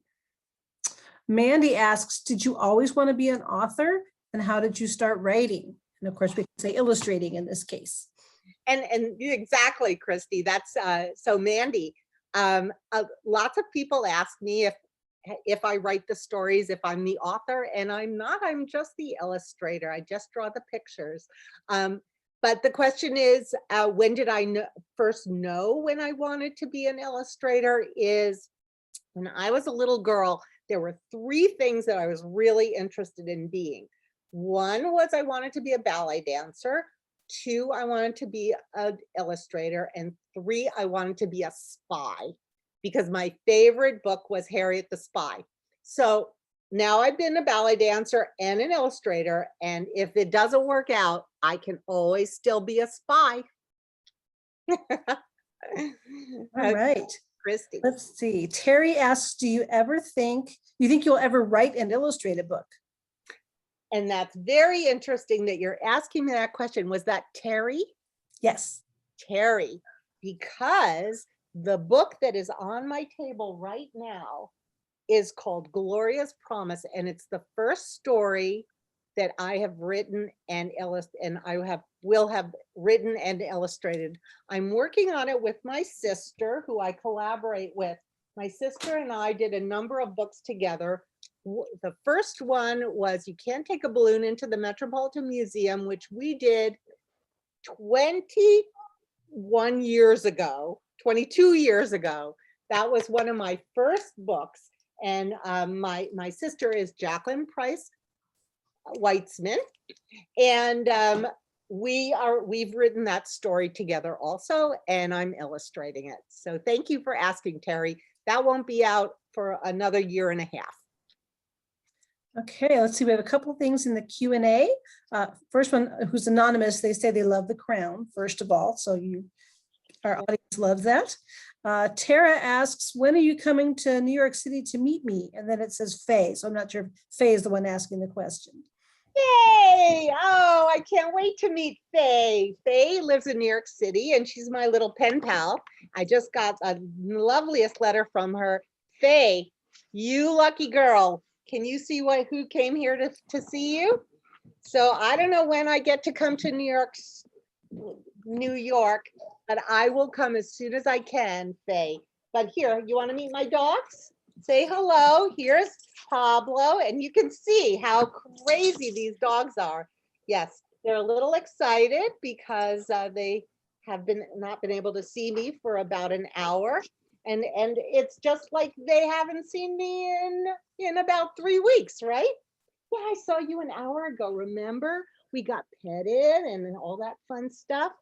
Mandy asks, did you always want to be an author and how did you start writing? And of course we can say illustrating in this case. And exactly, Christy, that's so Mandy. Lots of people ask me if I write the stories, if I'm the author, and I'm not, I'm just the illustrator. I just draw the pictures. But the question is, when did I first know when I wanted to be an illustrator is when I was a little girl, there were 3 things that I was really interested in being. One was I wanted to be a ballet dancer. 2, I wanted to be an illustrator. And 3, I wanted to be a spy because my favorite book was Harriet the Spy. So now I've been a ballet dancer and an illustrator. And if it doesn't work out, I can always still be a spy. All right. Christy. Let's see. Terry asks, do you think you'll ever write and illustrate a book? And that's very interesting that you're asking me that question. Was that Terry? Yes. Terry, because the book that is on my table right now is called Gloria's Promise. And it's the first story that I have written and will have written and illustrated. I'm working on it with my sister, who I collaborate with. My sister and I did a number of books together. The first one was You Can't Take a Balloon into the Metropolitan Museum, which we did 21 years ago, 22 years ago. That was one of my first books. And my sister is Jacqueline Preiss Weitzman. And we've written that story together also, and I'm illustrating it. So thank you for asking, Terry. That won't be out for another 1.5 years. Okay, let's see. We have a couple of things in the Q&A. First one, who's anonymous, they say they love The Crown, first of all. So our audience loves that. Tara asks, when are you coming to New York City to meet me? And then it says Faye. So I'm not sure if Faye is the one asking the question. Yay! Oh, I can't wait to meet Faye. Faye lives in New York City and she's my little pen pal. I just got the loveliest letter from her. Faye, you lucky girl. Can you see who came here to see you? So I don't know when I get to come to New York New York, but I will come as soon as I can, Faye. But here, you want to meet my dogs? Say hello. Here's Pablo, and you can see how crazy these dogs are. Yes, they're a little excited because they have not been able to see me for about an hour. And it's just like they haven't seen me in about 3 weeks, right? Yeah, I saw you an hour ago, remember? We got petted and all that fun stuff.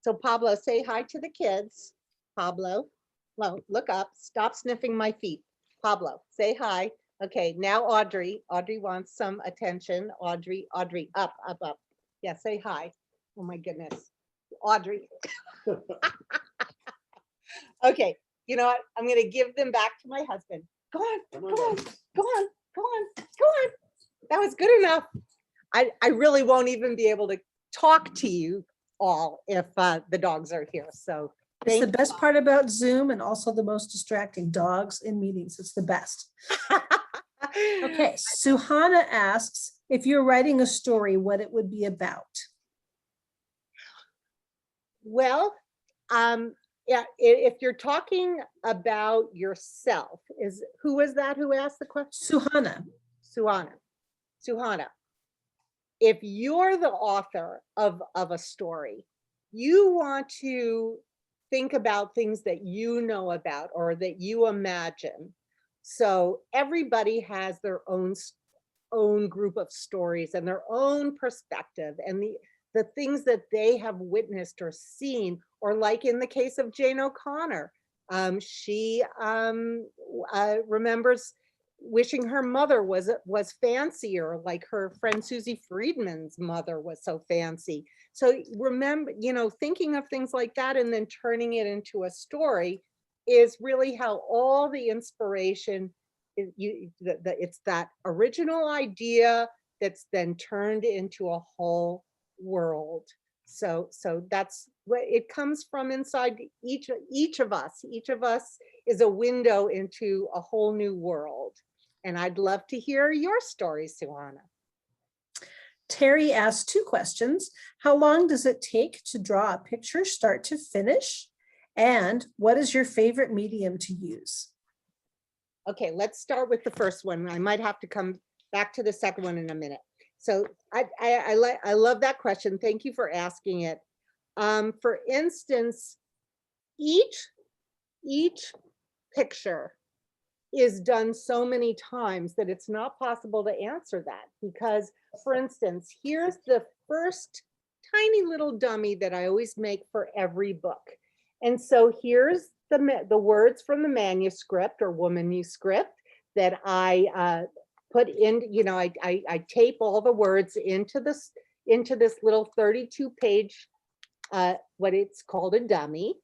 So Pablo, say hi to the kids. Pablo, well, look up, stop sniffing my feet. Pablo, say hi. Okay, now Audrey. Audrey wants some attention. Audrey, up, up, up. Yeah, say hi. Oh my goodness. Audrey. Okay, you know what? I'm gonna give them back to my husband. Go on, go on, go on, go on, go on. That was good enough. I really won't even be able to talk to you all if the dogs are here. So It's the best part about Zoom and also the most distracting, dogs in meetings. It's the best. Okay, Suhana asks if you're writing a story, what it would be about. Well, yeah, if you're talking about yourself, who was that who asked the question? Suhana. If you're the author of a story, you want to think about things that you know about or that you imagine. So everybody has their own group of stories and their own perspective and the things that they have witnessed or seen, or like in the case of Jane O'Connor, she remembers wishing her mother was fancier, like her friend Susie Friedman's mother was so fancy. So remember, thinking of things like that and then turning it into a story is really how all the inspiration, it's that original idea that's then turned into a whole world. So that's what it comes from inside each of us. Each of us is a window into a whole new world. And I'd love to hear your story, Suhana. Terry asked 2 questions. How long does it take to draw a picture start to finish? And what is your favorite medium to use? Okay, let's start with the first one. I might have to come back to the second one in a minute. So I love that question. Thank you for asking it. For instance, each picture is done so many times that it's not possible to answer that, because, for instance, here's the first tiny little dummy that I always make for every book. And so here's the words from the manuscript or womanuscript that I put in, I tape all the words into this little 32-page, what it's called a dummy.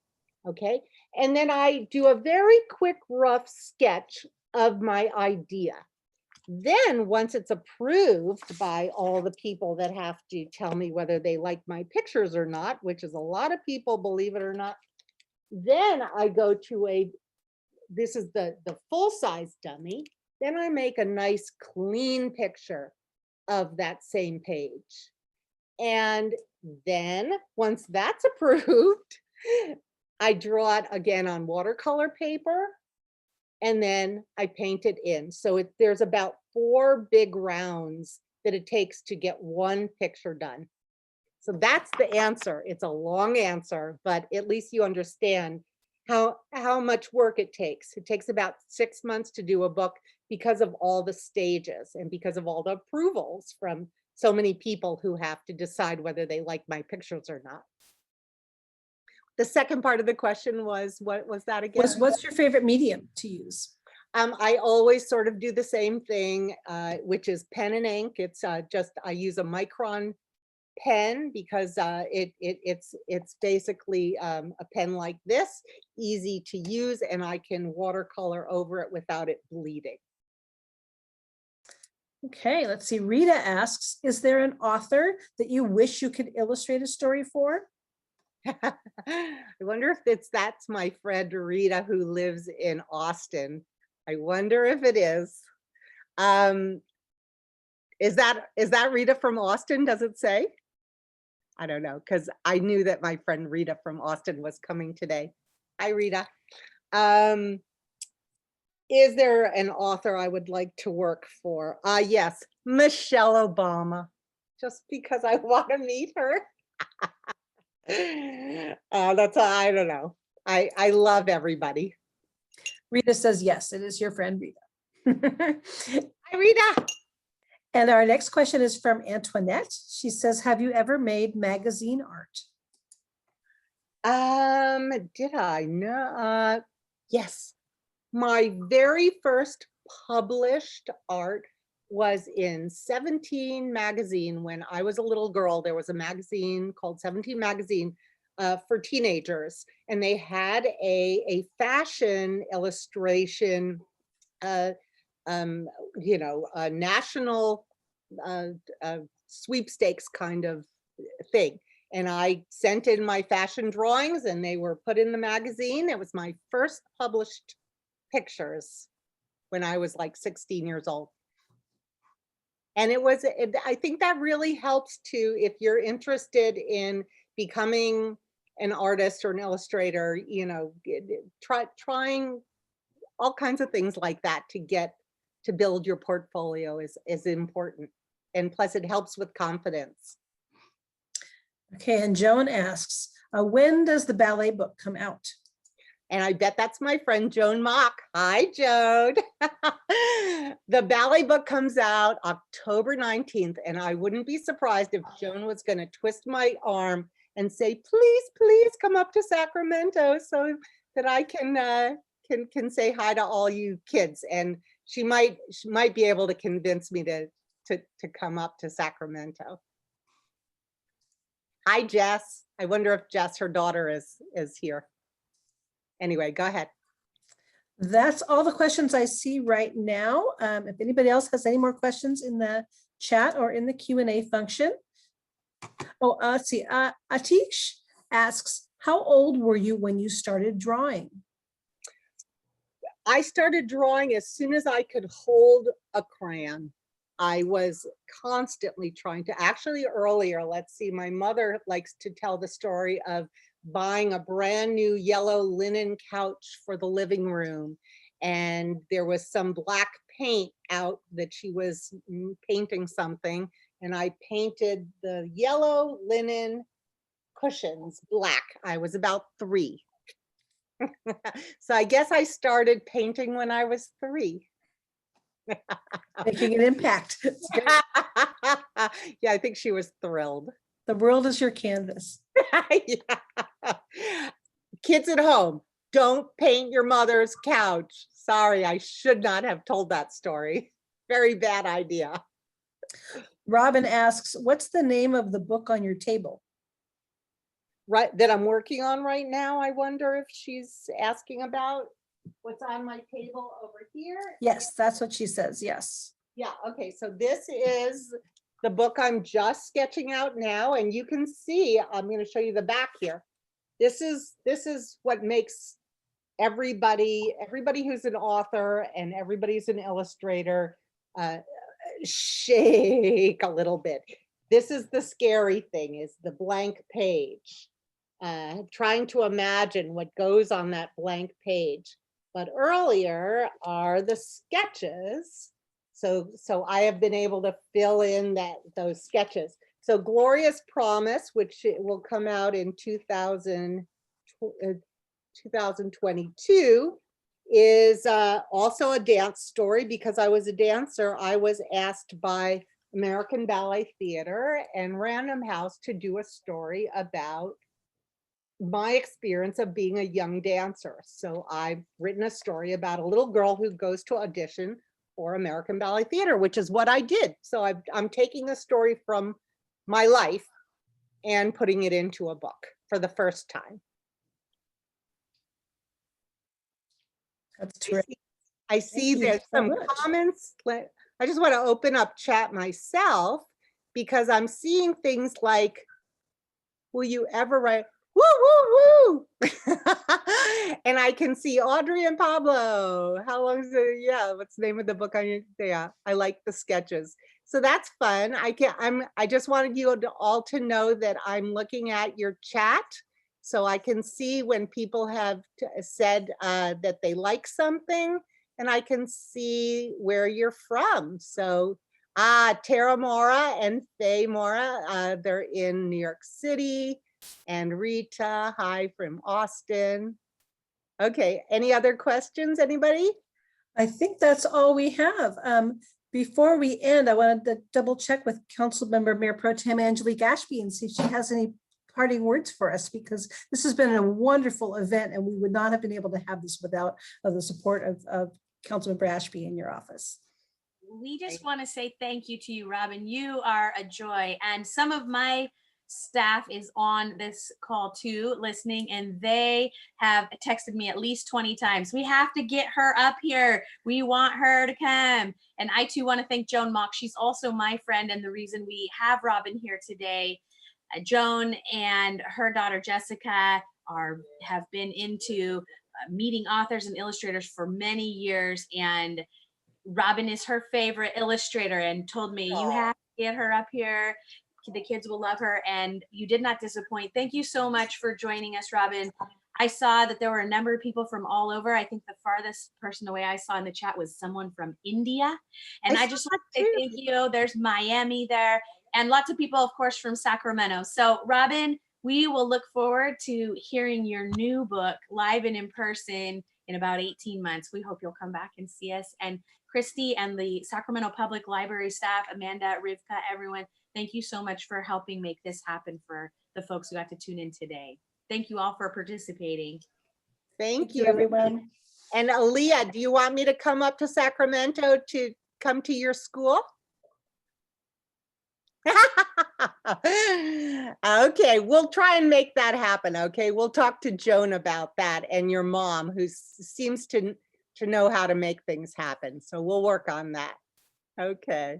Okay, and then I do a very quick rough sketch of my idea. Then once it's approved by all the people that have to tell me whether they like my pictures or not, which is a lot of people, believe it or not, then I go to this is the full-size dummy. Then I make a nice clean picture of that same page. And then once that's approved, I draw it again on watercolor paper, and then I paint it in. So there's about 4 big rounds that it takes to get one picture done. So that's the answer. It's a long answer, but at least you understand how much work it takes. It takes about 6 months to do a book because of all the stages and because of all the approvals from so many people who have to decide whether they like my pictures or not. The second part of the question was, what was that again? What's your favorite medium to use? I always sort of do the same thing, which is pen and ink. It's just, I use a micron pen because it's basically a pen like this, easy to use, and I can watercolor over it without it bleeding. Okay, let's see. Rita asks, is there an author that you wish you could illustrate a story for? I wonder if that's my friend Rita who lives in Austin. I wonder if it is. Is that Rita from Austin? Does it say? I don't know, because I knew that my friend Rita from Austin was coming today. Hi, Rita. Is there an author I would like to work for? Yes, Michelle Obama, just because I want to meet her. That's, I don't know. I love everybody. Rita says, yes, it is your friend Rita. Hi, Rita. And our next question is from Antoinette. She says, have you ever made magazine art? Did I? No. Yes. My very first published art was in 17 magazine. When I was a little girl, there was a magazine called 17 magazine for teenagers, and they had a fashion illustration, you know, a national sweepstakes kind of thing. And I sent in my fashion drawings and they were put in the magazine. It was my first published pictures when I was like 16 years old. And I think that really helps to, if you're interested in becoming an artist or an illustrator, you know, trying all kinds of things like that to build your portfolio is important. And plus it helps with confidence. Okay, and Joan asks, when does the ballet book come out? And I bet that's my friend Joan Mock. Hi, Joan. The ballet book comes out October 19th, and I wouldn't be surprised if Joan was going to twist my arm and say, please, please come up to Sacramento so that I can say hi to all you kids. And she might be able to convince me to come up to Sacramento. Hi, Jess. I wonder if Jess, her daughter, is here. Anyway, go ahead. That's all the questions I see right now. If anybody else has any more questions in the chat or in the Q&A function. Oh, let's see. Atish asks, how old were you when you started drawing? I started drawing as soon as I could hold a crayon. I was constantly trying to, actually earlier, let's see, my mother likes to tell the story of buying a brand new yellow linen couch for the living room. And there was some black paint out that she was painting something. And I painted the yellow linen cushions black. I was about 3. So I guess I started painting when I was 3. Making an impact. Yeah, I think she was thrilled. The world is your canvas. Yeah. Kids at home, don't paint your mother's couch. Sorry, I should not have told that story. Very bad idea. Robin asks, what's the name of the book on your table? Right, that I'm working on right now. I wonder if she's asking about what's on my table over here. Yes, that's what she says. Yes. Yeah, okay, so this is the book I'm just sketching out now, and you can see, I'm going to show you the back here. This is what makes everybody who's an author and everybody who's an illustrator shake a little bit. This is the scary thing, is the blank page. Trying to imagine what goes on that blank page. But earlier are the sketches. So I have been able to fill in those sketches. So Glorious Promise, which will come out in 2022, is also a dance story. Because I was a dancer, I was asked by American Ballet Theater and Random House to do a story about my experience of being a young dancer. So I've written a story about a little girl who goes to audition for American Ballet Theater, which is what I did. So I'm taking a story from my life and putting it into a book for the first time. That's terrific. I see there's some comments. I just want to open up chat myself because I'm seeing things like, will you ever write? Woo, woo, woo. And I can see Audrey and Pablo. How long is it? Yeah, what's the name of the book? Yeah, I like the sketches. So that's fun. I just wanted you all to know that I'm looking at your chat so I can see when people have said that they like something, and I can see where you're from. So Tara Mora and Faye Mora, they're in New York City, and Rita, hi from Austin. Okay, any other questions, anybody? I think that's all we have. Before we end, I wanted to double check with Councilmember Mayor Pro Tem Angelique Ashby and see if she has any parting words for us, because this has been a wonderful event and we would not have been able to have this without the support of Councilmember Ashby in your office. We just want to say thank you to you, Robin. You are a joy. And some of my staff is on this call too, listening, and they have texted me at least 20 times. We have to get her up here. We want her to come. And I too want to thank Joan Mock. She's also my friend and the reason we have Robin here today. Joan and her daughter Jessica have been into meeting authors and illustrators for many years, and Robin is her favorite illustrator and told me, you have to get her up here. The kids will love her, and you did not disappoint. Thank you so much for joining us, Robin. I saw that there were a number of people from all over. I think the farthest person away I saw in the chat was someone from India. And I just want to say thank you. There's Miami there, and lots of people, of course, from Sacramento. So Robin, we will look forward to hearing your new book live and in person in about 18 months. We hope you'll come back and see us. And Christy and the Sacramento Public Library staff, Amanda, Rivka, everyone, thank you so much for helping make this happen for the folks who got to tune in today. Thank you all for participating. Thank you, everyone. And Aaliyah, do you want me to come up to Sacramento to come to your school? Okay, we'll try and make that happen. Okay, we'll talk to Joan about that, and your mom, who seems to know how to make things happen. So we'll work on that. Okay.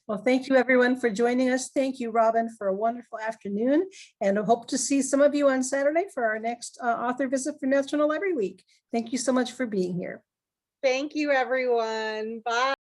Well, thank you everyone for joining us. Thank you, Robin, for a wonderful afternoon, and I hope to see some of you on Saturday for our next author visit for National Library Week. Thank you so much for being here. Thank you, everyone. Bye.